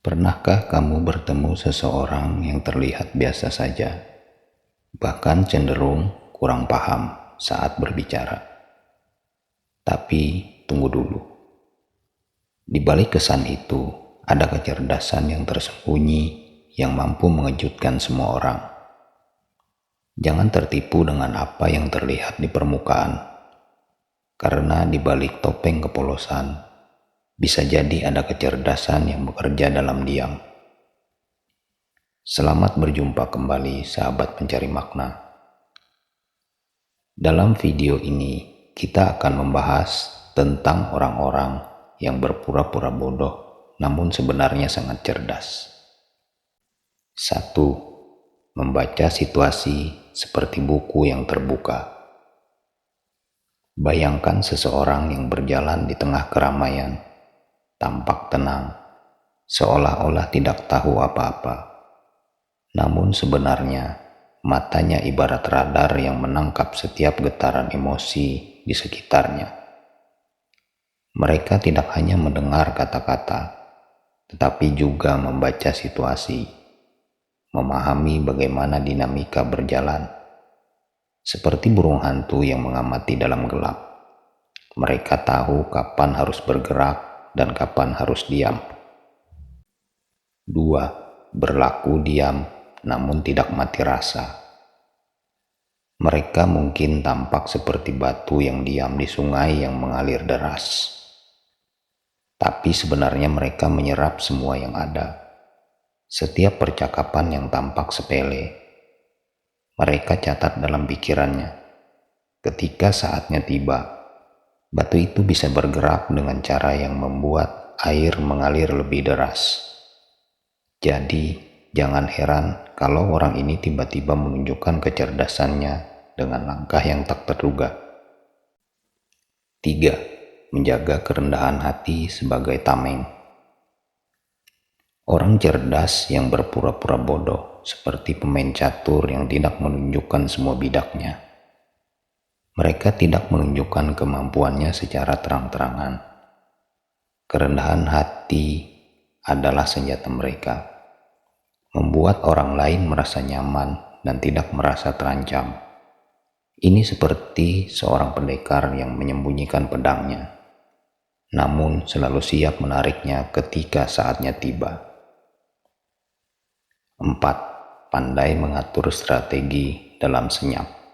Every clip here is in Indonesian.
Pernahkah kamu bertemu seseorang yang terlihat biasa saja, bahkan cenderung kurang paham saat berbicara? Tapi tunggu dulu, di balik kesan itu ada kecerdasan yang tersembunyi yang mampu mengejutkan semua orang. Jangan tertipu dengan apa yang terlihat di permukaan, karena di balik topeng kepolosan bisa jadi ada kecerdasan yang bekerja dalam diam. Selamat berjumpa kembali sahabat pencari makna. Dalam video ini kita akan membahas tentang orang-orang yang berpura-pura bodoh namun sebenarnya sangat cerdas. 1. Membaca situasi seperti buku yang terbuka. Bayangkan seseorang yang berjalan di tengah keramaian, tampak tenang, seolah-olah tidak tahu apa-apa. Namun sebenarnya, matanya ibarat radar yang menangkap setiap getaran emosi di sekitarnya. Mereka tidak hanya mendengar kata-kata, tetapi juga membaca situasi, memahami bagaimana dinamika berjalan. Seperti burung hantu yang mengamati dalam gelap, mereka tahu kapan harus bergerak dan kapan harus diam. 2. Berlaku diam namun tidak mati rasa. Mereka mungkin tampak seperti batu yang diam di sungai yang mengalir deras. Tapi sebenarnya mereka menyerap semua yang ada. Setiap percakapan yang tampak sepele, mereka catat dalam pikirannya. Ketika saatnya tiba, batu itu bisa bergerak dengan cara yang membuat air mengalir lebih deras. Jadi, jangan heran kalau orang ini tiba-tiba menunjukkan kecerdasannya dengan langkah yang tak terduga. 3. Menjaga kerendahan hati sebagai tameng. Orang cerdas yang berpura-pura bodoh seperti pemain catur yang tidak menunjukkan semua bidaknya. Mereka tidak menunjukkan kemampuannya secara terang-terangan. Kerendahan hati adalah senjata mereka, membuat orang lain merasa nyaman dan tidak merasa terancam. Ini seperti seorang pendekar yang menyembunyikan pedangnya, namun selalu siap menariknya ketika saatnya tiba. 4. Pandai mengatur strategi dalam senyap.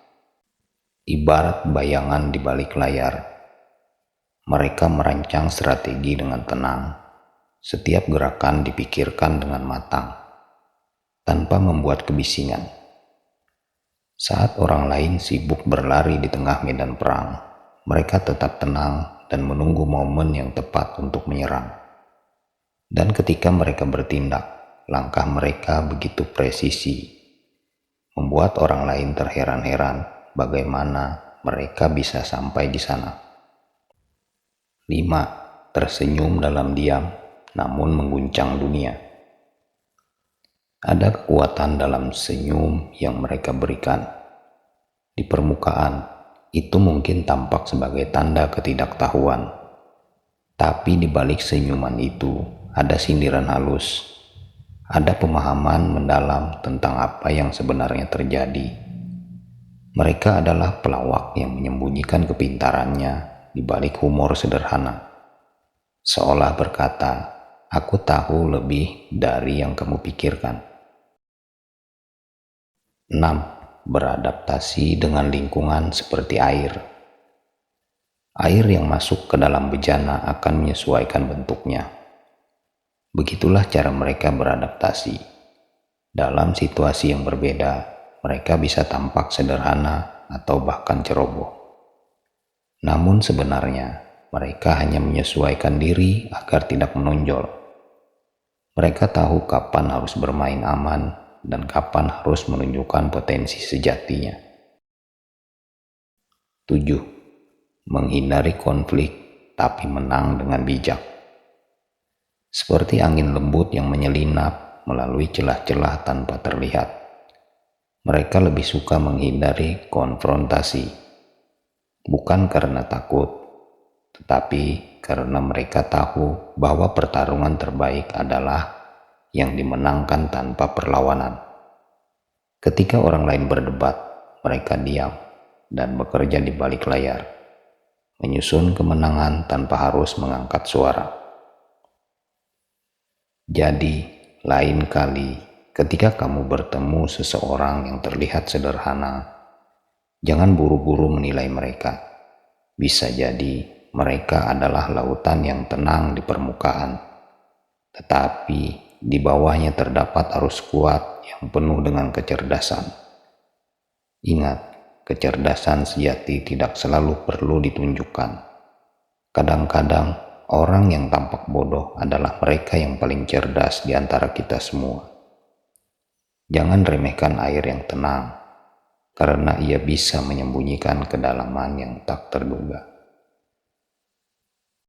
Ibarat bayangan di balik layar, mereka merancang strategi dengan tenang. Setiap gerakan dipikirkan dengan matang, tanpa membuat kebisingan. Saat orang lain sibuk berlari di tengah medan perang, mereka tetap tenang dan menunggu momen yang tepat untuk menyerang. Dan ketika mereka bertindak, langkah mereka begitu presisi, membuat orang lain terheran-heran bagaimana mereka bisa sampai di sana. 5. Tersenyum dalam diam, namun mengguncang dunia. Ada kekuatan dalam senyum yang mereka berikan. Di permukaan, itu mungkin tampak sebagai tanda ketidaktahuan. Tapi di balik senyuman itu, ada sindiran halus. Ada pemahaman mendalam tentang apa yang sebenarnya terjadi. Mereka adalah pelawak yang menyembunyikan kepintarannya di balik humor sederhana. Seolah berkata, aku tahu lebih dari yang kamu pikirkan. 6. Beradaptasi dengan lingkungan seperti air. Air yang masuk ke dalam bejana akan menyesuaikan bentuknya. Begitulah cara mereka beradaptasi. Dalam situasi yang berbeda, mereka bisa tampak sederhana atau bahkan ceroboh. Namun sebenarnya, mereka hanya menyesuaikan diri agar tidak menonjol. Mereka tahu kapan harus bermain aman dan kapan harus menunjukkan potensi sejatinya. 7. Menghindari konflik tapi menang dengan bijak. Seperti angin lembut yang menyelinap melalui celah-celah tanpa terlihat. Mereka lebih suka menghindari konfrontasi, bukan karena takut, tetapi karena mereka tahu bahwa pertarungan terbaik adalah yang dimenangkan tanpa perlawanan. Ketika orang lain berdebat, mereka diam dan bekerja di balik layar, menyusun kemenangan tanpa harus mengangkat suara. Jadi, lain kali ketika kamu bertemu seseorang yang terlihat sederhana, jangan buru-buru menilai mereka. Bisa jadi mereka adalah lautan yang tenang di permukaan, tetapi di bawahnya terdapat arus kuat yang penuh dengan kecerdasan. Ingat, kecerdasan sejati tidak selalu perlu ditunjukkan. Kadang-kadang orang yang tampak bodoh adalah mereka yang paling cerdas di antara kita semua. Jangan remehkan air yang tenang, karena ia bisa menyembunyikan kedalaman yang tak terduga.